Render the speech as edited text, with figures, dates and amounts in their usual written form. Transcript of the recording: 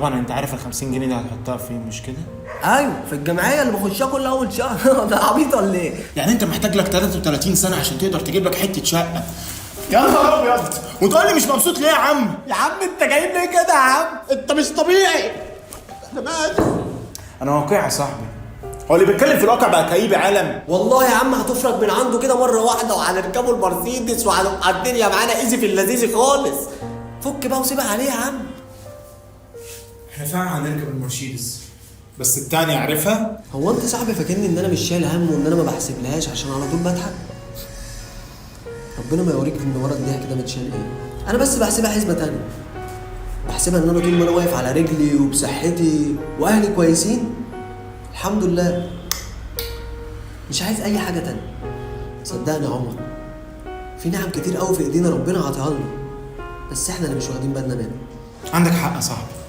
طبعا انت عارف ال 50 جنيه دي هتحطها فين مش كده؟ ايوه في الجمعيه اللي بخشها كل اول شهر. ده عبيط ولا ايه؟ يعني انت محتاج لك 33 سنه عشان تقدر تجيب لك حته شقه. يا نهار ابيض، وتقول لي مش مبسوط ليه يا عم؟ يا عم انت جايب ليه كده يا عم؟ انت مش طبيعي. انا مالي؟ انا واقعي يا صاحبي. هو اللي بيتكلم في الواقع بقى كئيب عالم. والله يا عم هتفرج من عنده كده مره واحده وهنركبوا المرسيدس وهنبقى الدنيا معانا ايزي في اللذيذ خالص. فك بقى وسيبها عليه يا عم. احنا فعلا هنركب المرسيدس، بس التاني عارفها. هو انت صاحبي فاكرني ان انا مش شايل هم وان انا ما بحسبلهاش عشان على طول بضحك؟ ربنا ما يوريك ان ورا الضحك كده متشال ايه. انا بس بحسبها حسبه تانية. بحسبها ان انا طول ما انا واقف على رجلي وبصحتي واهلي كويسين الحمد لله، مش عايز اي حاجه تانية. صدقني يا عمر، في نعم كتير قوي في ايدينا ربنا عطاها لنا، بس احنا اللي مش واخدين بالنا منها. عندك حق يا صاحبي.